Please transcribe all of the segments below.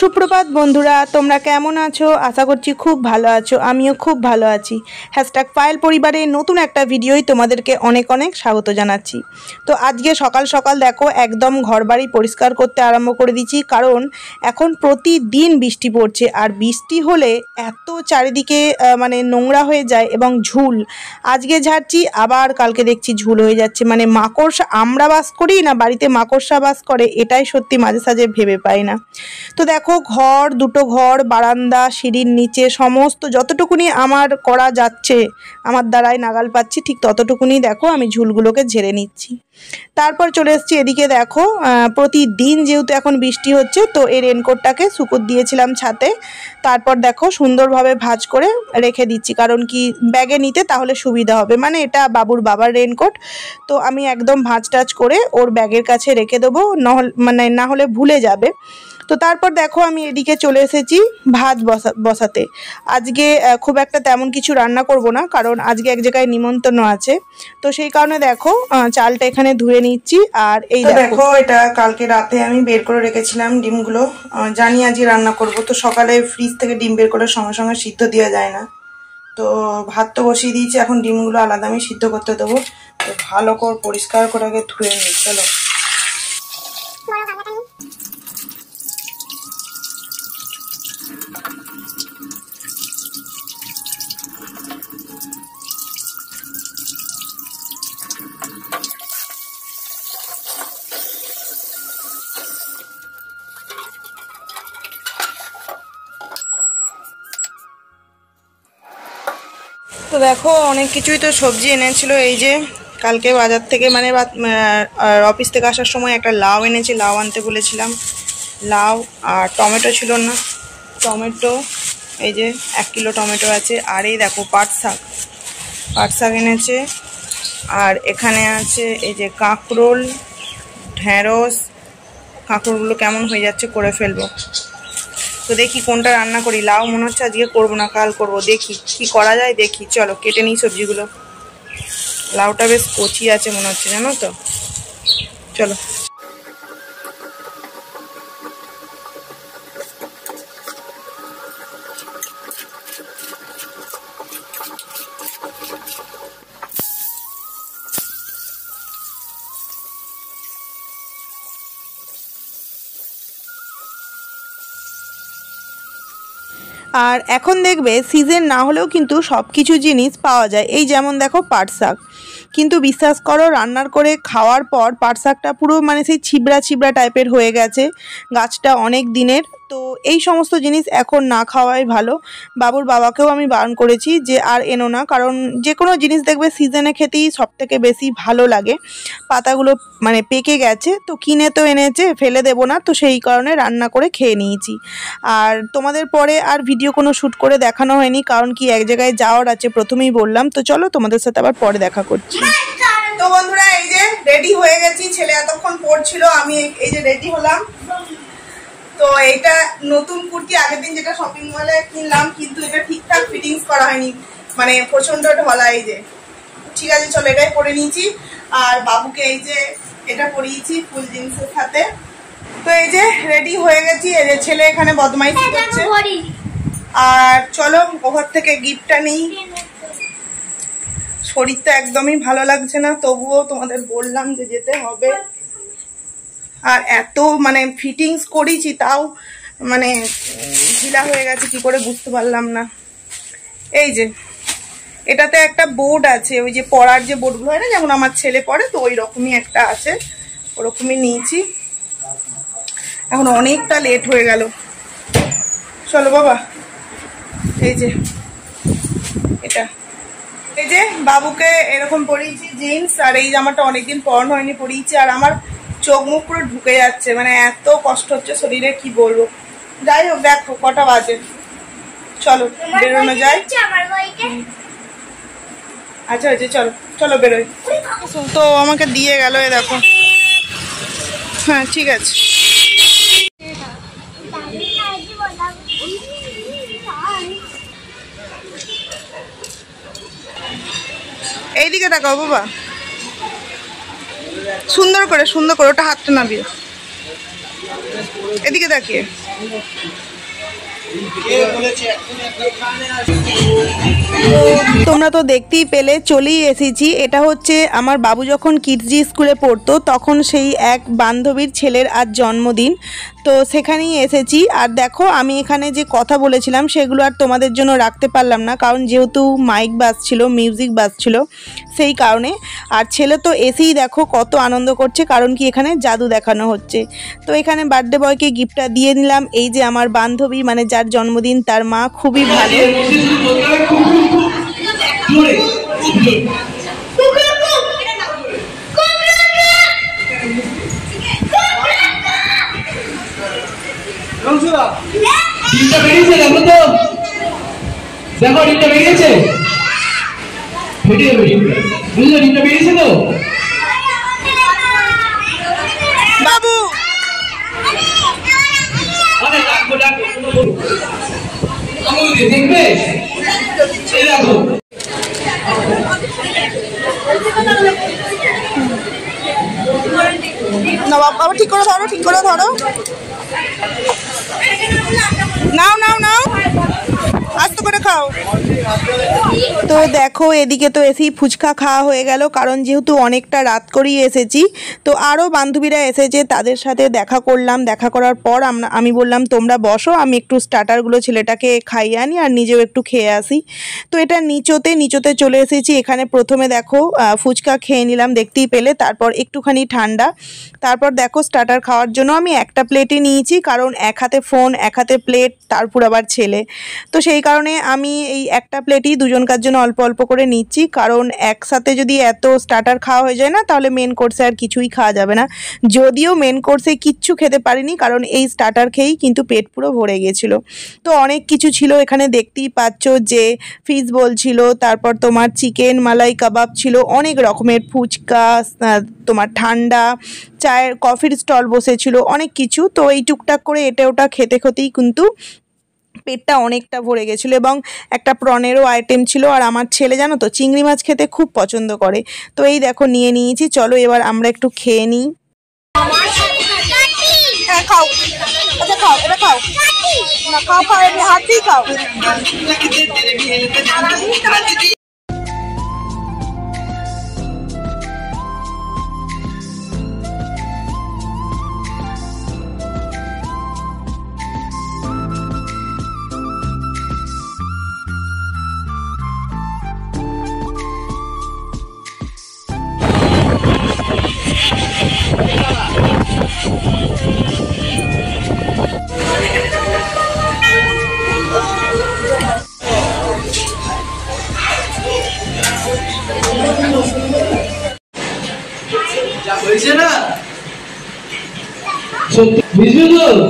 সুপ্রভাত বন্ধুরা, তোমরা কেমন আছো? আশা করছি খুব ভালো আছো। আমিও খুব ভালো আছি। হ্যাশট্যাগ পায়েল পরিবারের নতুন একটা ভিডিওই তোমাদেরকে অনেক অনেক স্বাগত জানাচ্ছি। তো আজকে সকাল সকাল দেখো একদম ঘরবাড়ি পরিষ্কার করতে আরম্ভ করে দিচ্ছি, কারণ এখন প্রতিদিন বৃষ্টি পড়ছে। আর বৃষ্টি হলে এত চারিদিকে মানে নোংরা হয়ে যায় এবং ঝুল। আজকে ঝাড়ছি, আবার কালকে দেখছি ঝুল হয়ে যাচ্ছে। মানে মাকড়সা, আমরা বাস করি না বাড়িতে মাকড়সা বাস করে, এটাই সত্যি মাঝে সাঝে ভেবে পাই না। তো দেখো ঘর, দুটো ঘর, বারান্দা, সিঁড়ির নিচে সমস্ত যতটুকুনি আমার করা যাচ্ছে, আমার দ্বারাই নাগাল পাচ্ছি, ঠিক ততটুকুনি দেখো আমি ঝুলগুলোকে ঝেড়ে নিচ্ছি। তারপর চলে এসেছি এদিকে। দেখো প্রতিদিন যেহেতু এখন বৃষ্টি হচ্ছে, তো এই রেনকোটটাকে শুকোত দিয়েছিলাম ছাদে। তারপর দেখো সুন্দরভাবে ভাঁজ করে রেখে দিচ্ছি, কারণ কি ব্যাগে নিতে তাহলে সুবিধা হবে। মানে এটা বাবুর বাবার রেনকোট, তো আমি একদম ভাঁজ টাজ করে ওর ব্যাগের কাছে রেখে দেবো, না হলে ভুলে যাবে। তো তারপর দেখো আমি এদিকে চলে এসেছি ভাত বসাতে। আজকে খুব একটা তেমন কিছু রান্না করব না, কারণ আজকে এক জায়গায় নিমন্ত্রণ আছে। তো সেই কারণে দেখো চালটা এখানে ধুয়ে নিচ্ছি। আর এই দেখো এটা কালকে রাতে আমি বের করে রেখেছিলাম ডিমগুলো, জানি আজকে রান্না করব। তো সকালে ফ্রিজ থেকে ডিম বের করে সঙ্গে সঙ্গে সিদ্ধ দেওয়া যায় না, তো ভাত তো বসিয়ে দিয়েছি। এখন ডিমগুলো আলাদা আমি সিদ্ধ করতে দেবো। তো ভালো করে পরিষ্কার করে আগে ধুয়ে নিই। চলো। তো দেখো অনেক কিছুই তো সবজি এনেছিল। এই যে কালকে বাজার থেকে মানে অফিস থেকে আসার সময় একটা লাউ এনেছি, লাউ আনতে বলেছিলাম। লাউ আর টমেটো ছিল না, টমেটো এই যে 1 কিলো টমেটো আছে। আর এই দেখো পাট শাক এনেছে। আর এখানে আছে এই যে কাঁকরোল, ঢেঁড়স। কাঁকরোলগুলো কেমন হয়ে যাচ্ছে, করে ফেলবো। তো দেখি কোনটা রান্না করি। লাউ মনে হচ্ছে আজকে করবো না, কাল করবো। দেখি কি করা যায়, দেখি। চলো কেটে নিই সবজিগুলো। লাউটা বেশ কচি আছে মনে হচ্ছে, জানো তো। চলো। আর এখন দেখবে সিজন না হলেও কিন্তু সব কিছু জিনিস পাওয়া যায়। এই যেমন দেখো পাট শাক, কিন্তু বিশ্বাস করো রান্নার করে খাওয়ার পর পাট শাকটা পুরো মানে সেই ছিবড়া টাইপের হয়ে গেছে। গাছটা অনেক দিনের। তো এই সমস্ত জিনিস এখন না খাওয়াই ভালো। বাবুর বাবাকেও আমি বারণ করেছি যে আর এনো না, কারণ যে কোনো জিনিস দেখবে সিজনে খেতেই সবথেকে বেশি ভালো লাগে। পাতাগুলো মানে পেকে গেছে, তো কিনে তো এনেছে, ফেলে দেবো না, তো সেই কারণে রান্না করে খেয়ে নিয়েছি। আর তোমাদের পরে আর ভিডিও কোনো শ্যুট করে দেখানো হয়নি, কারণ কি এক জায়গায় যাওয়ার আছে, প্রথমেই বললাম। তো চলো তোমাদের সাথে আবার পরে দেখা করছি। তো বন্ধুরা এই যে রেডি হয়ে গেছি, ছেলে এতক্ষণ পড়ছিল, আমি এই যে রেডি হলাম। তো এটা নতুন কুর্তি, আগের দিন যেটা শপিং মলে কিনলাম, কিন্তু এটা ঠিকঠাক ফিটিংস করা হয়নি, মানে প্রচন্ড ঢলা। এই যে ঠিক আছে, চলো এটাই পরে নিয়েছি। আর বাবুকে এই যে এটা পরিয়েছি ফুল জিন্সের সাথে। তো এই যে রেডি হয়ে গেছি। এই যে ছেলে এখানে বদমাইশি করছে। আর চলো ওভার থেকে গিফটটা নিই। শরীরটা একদমই ভালো লাগছে না, তবুও তোমাদের বললাম যে যেতে হবে। আর এত মানে ফিটিংস করেছি, তাও মানে ঢিলা হয়ে গেছে, কি করে বুঝতে পারলাম না। এই যে এটাতে একটা বোর্ড আছে, ওই যে পড়ার যে বোর্ডগুলো হয় না, যেমন আমার ছেলে পড়ে, তো ওই রকমই একটা আছে, ওরকমই নিয়েছি। এখন অনেকটা লেট হয়ে গেল। চলো বাবা। এই যে এটা, এই যে বাবুকে এরকম পরিয়েছি জিন্স, আর এই জামাটা অনেকদিন পরানো হয়নি, পরিয়েছি। আর আমার চোখ মুখ পুরো ঢুকে যাচ্ছে, মানে এত কষ্ট হচ্ছে শরীরে, কি বলবো। যাই হোক, দেখো কটা বাজে, চলো বেরোনো যায়। আচ্ছা আচ্ছা, চলো চলো বেরোই। তো আমাকে দিয়ে গেল, এ দেখো। হ্যাঁ ঠিক আছে। এইদিকে তাকাও বাবা, সুন্দর করে ওটা হাতটা নামিও। এদিকে তাকিয়ে। তোমরা তো দেখতেই পেলে, চলেই এসেছি। এটা হচ্ছে আমার বাবু যখন কিডজি স্কুলে পড়তো তখন সেই এক বান্ধবীর ছেলের আজ জন্মদিন, তো সেখানেই এসেছি। আর দেখো আমি এখানে যে কথা বলেছিলাম সেগুলো আর তোমাদের জন্য রাখতে পারলাম না, কারণ যেহেতু মাইক বাজছিল, মিউজিক বাজছিল, সেই কারণে। আর ছেলে তো এসেই দেখো কত আনন্দ করছে, কারণ কি এখানে জাদু দেখানো হচ্ছে। তো এখানে বার্থডে বয়কে গিফটটা দিয়ে নিলাম। এই যে আমার বান্ধবী, মানে যার জন্মদিন, তার মা খুবই ভালো। বাবু দেখবে না বাবা, ঠিক করে ধরো, ঠিক করে ধরো। নাও নাও নাও, আস্তে করে খাও। তো দেখো এদিকে তো এসেই ফুচকা খাওয়া হয়ে গেল, কারণ যেহেতু অনেকটা রাত করেই এসেছি। তো আরও বান্ধবীরা এসেছে, তাদের সাথে দেখা করলাম। দেখা করার পর আমি বললাম তোমরা বসো, আমি একটু স্টার্টারগুলো ছেলেটাকে খাইয়ে আনি আর নিজেও একটু খেয়ে আসি। তো এটা নিচোতে চলে এসেছি। এখানে প্রথমে দেখো ফুচকা খেয়ে নিলাম, দেখতেই পেলে। তারপর একটুখানি ঠান্ডা। তারপর দেখো স্টার্টার খাওয়ার জন্য আমি একটা প্লেটই নিয়েছি, কারণ এক হাতে ফোন, এক হাতে প্লেট, তারপর আবার ছেলে। তো সেই কারণে আমি এই একটা প্লেটই দুজনকার জন্য অল্প অল্প করে নিচ্ছি, কারণ একসাথে যদি এত স্টার্টার খাওয়া হয়ে যায় না, তাহলে মেন কোর্সে আর কিছুই খাওয়া যাবে না। যদিও মেন কোর্সে কিচ্ছু খেতে পারিনি, কারণ এই স্টার্টার খেয়েই কিন্তু পেট পুরো ভরে গিয়েছিল। তো অনেক কিছু ছিল এখানে, দেখতেই পাচ্ছ যে ফিশ বল ছিল, তারপর তোমার চিকেন মালাই কাবাব ছিল, অনেক রকমের ফুচকা, তোমার ঠান্ডা, চায়ের কফির স্টল বসেছিল, অনেক কিছু। তো এই টুকটাক করে এটা ওটা খেতে খেতেই কিন্তু পেটটা অনেকটা ভরে গেছিলো। এবং একটা প্রনেরও আইটেম ছিল। আর আমার ছেলে জানো তো চিংড়ি মাছ খেতে খুব পছন্দ করে। তো এই দেখো নিয়ে নিয়েছি, চলো এবার আমরা একটু খেয়ে নিই। হ্যাঁ খাও, আচ্ছা খাও, এটা খাও না, খাও খাও, এমনি হাত দিয়ে খাও।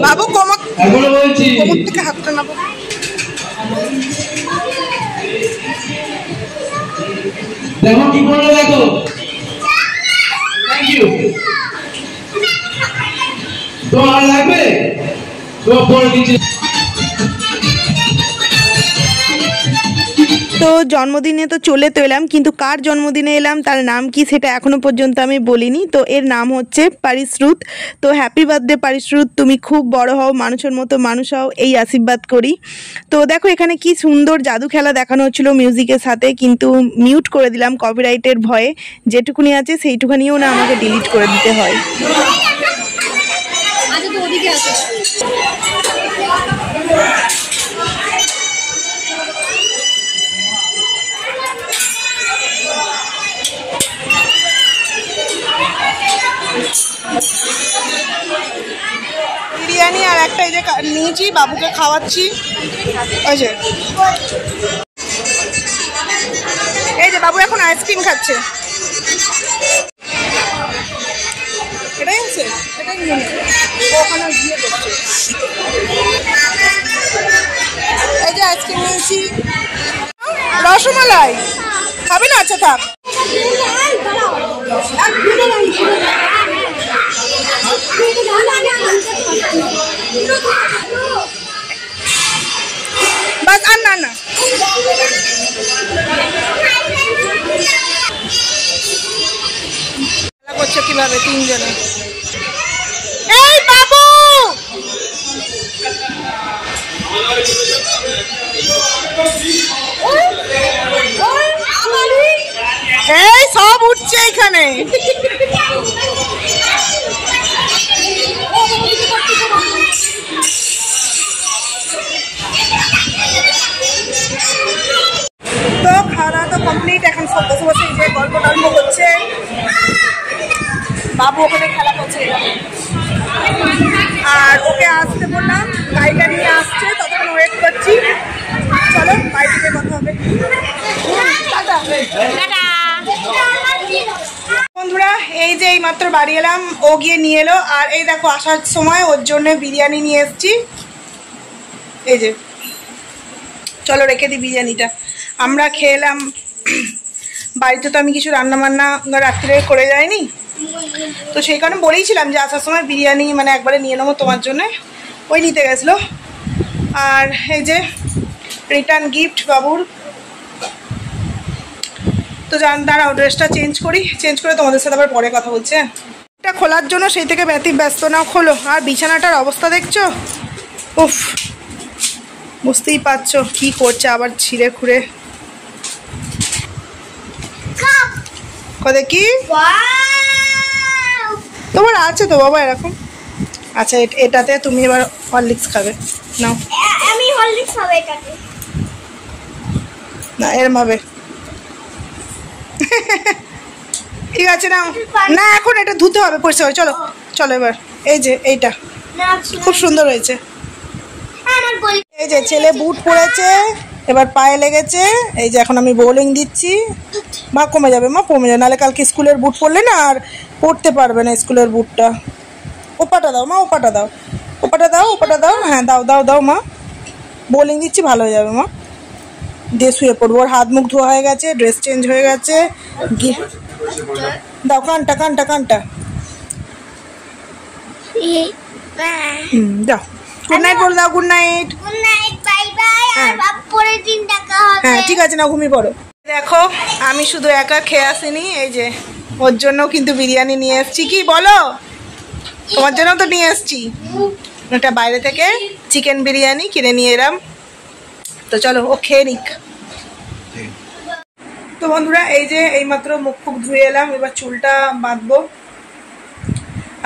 বাবু কোমর থেকে হাতটা নাবো। দেখো কি বললো, দেখো। Thank you. তোমার লাগবে তো পরে দিচ্ছি। তো জন্মদিনে তো চলে তো এলাম, কিন্তু কার জন্মদিনে এলাম তার নাম কি সেটা এখনো পর্যন্ত আমি বলিনি। তো এর নাম হচ্ছে পারিশ্রুত। তো হ্যাপি বার্থডে পারিশ্রুত, তুমি খুব বড় হও, মানুষের মতো মানুষ হও, এই আশীর্বাদ করি। তো দেখো এখানে কি সুন্দর জাদু খেলা দেখানো হচ্ছিল মিউজিকের সাথে, কিন্তু মিউট করে দিলাম কপিরাইটের ভয়ে। যেটুকুনি আছে সেইটুখানিও না আমাকে ডিলিট করে দিতে হয়। বিরিয়ানি আর একটা এই যে নিয়েছি, বাবুকে খাওয়াচ্ছি। এই যে বাবু এখন আইসক্রিম খাচ্ছে। এটাই আছে, এটাই নিয়ে ওখানে গিয়ে করছে। এই যে আইসক্রিম নিয়েছি, রসমালাই খাবে না? আচ্ছা থাক। বাস আর না না করছে কিভাবে তিনজনে। এই বাবু এখানে? তো খাওয়া তো কমপ্লিট, এখন সব বসে বসে এই যে গল্প টল্প করছে। বাবু ওখানে খেলা করছে আর ওকে আসতে বললাম, গাড়িটা নিয়ে আসছে, ততক্ষণ ওয়েট করছি। চলো বাড়িতে কথা হবে। বন্ধুরা এই যে এই মাত্র বাড়ি এলাম, ও গিয়ে নিয়ে এলো। আর এই দেখো আসার সময় ওর জন্য বিরিয়ানি নিয়ে এসেছি। এই যে চলো রেখে দিই বিরিয়ানিটা, আমরা খেয়ে এলাম। বাড়িতে তো আমি কিছু রান্না বান্না রাত্রে করে যাইনি, তো সেই কারণে বলেইছিলাম যে আসার সময় বিরিয়ানি মানে একবারে নিয়ে নেবো তোমার জন্যে, ওই নিতে গেছিলো। আর এই যে রিটার্ন গিফট বাবুর। তো দাঁড়াও ড্রেসটা চেঞ্জ করি, চেঞ্জ করে তোমাদের সাথে আবার পরে কথা বলছে। এটা খোলার জন্য সেই থেকে ব্যস্ত নাও, খোলো। আর বিছানাটার অবস্থা দেখছো? উফ, বুঝতেই পারছো কি করছে, আবার ছিঁড়ে খুঁড়ে। দেখি তোমার আছে তো বাবা এরকম। আচ্ছা এটাতে তুমি এবার হরলিক্স খাবে, নাও। আমি হরলিক্স খাবো এটাতে না, এরম ভাবে। ঠিক আছে নাও। না এখন এটা ধুতে হবে, পরিষ্কার হবে। চলো চলো এবার। এই যে এইটা খুব সুন্দর হয়েছে। এই যে ছেলে বুট পরেছে, এবার পায়ে লেগেছে। এই যে এখন আমি বোলিং দিচ্ছি। মা কমে যাবে, মা কমে যাবে, নাহলে কালকে স্কুলের বুট পরলে না আর পরতে পারবে না স্কুলের বুটটা। ওপাটা দাও মা, ওপাটা দাও, ওপাটা দাও, ওপাটা দাও। হ্যাঁ দাও দাও দাও মা, বোলিং দিচ্ছি, ভালো হয়ে যাবে মা। দিয়ে শুয়ে পড়বো। ওর হাত মুখ ধোয়া হয়ে গেছে, ড্রেস চেঞ্জ হয়ে গেছে। দাও কানটা কানটা কানটা। দাও গুড নাইট বলে দাও। Good night. Good night, bye bye. আর বাপ পরের দিন দেখা হবে। হ্যাঁ ঠিক আছে, না ঘুমিয়ে পড়ো। দেখো আমি শুধু একা খেয়ে আসিনি, এই যে ওর জন্য কিন্তু বিরিয়ানি নিয়ে এসেছি। কি বলো? তোমার জন্য তো নিয়ে এসেছি। ওটা বাইরে থেকে চিকেন বিরিয়ানি কিনে নিয়ে এলাম। তো চলো ও খেয়ে নিক। তো বন্ধুরা এই যে এইমাত্র মুখ ফুক ধুয়ে এলাম, এবার চুলটা বাঁধবো।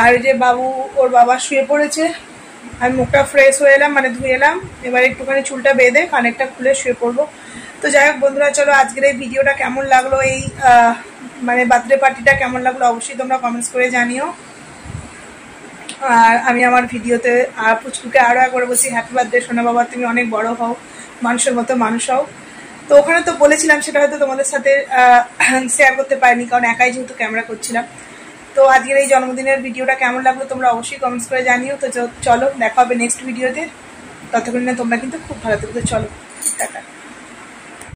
আর এই যে বাবু ওর বাবা শুয়ে পড়েছে, আমি মুখটা ফ্রেশ হয়ে এলাম, মানে ধুয়ে এলাম। এবার একটুখানি চুলটা বেঁধে কানেরটা খুলে শুয়ে পড়বো। তো যাই হোক বন্ধুরা, চলো আজকের এই ভিডিওটা কেমন লাগলো, এই মানে বার্থডে পার্টিটা কেমন লাগলো অবশ্যই তোমরা কমেন্টস করে জানিও। আর আমি আমার ভিডিওতে পুচকুকে আরও একবার বলছি হ্যাপি বার্থডে সোনা বাবা, তুমি অনেক বড় হও, মানুষের মতো মানুষ হও। তো ওখানে তো বলেছিলাম, সেটা হয়তো তোমাদের সাথে শেয়ার করতে পারিনি, কারণ একাই যেহেতু ক্যামেরা করছিলাম। তো আজকের এই জন্মদিনের ভিডিওটা কেমন লাগলো তোমরা অবশ্যই কমেন্টস করে জানিও। তো চলো দেখা হবে নেক্সট ভিডিওতে, ততক্ষণে তোমরা কিন্তু খুব ভালো থাকবে। চলো টাটা।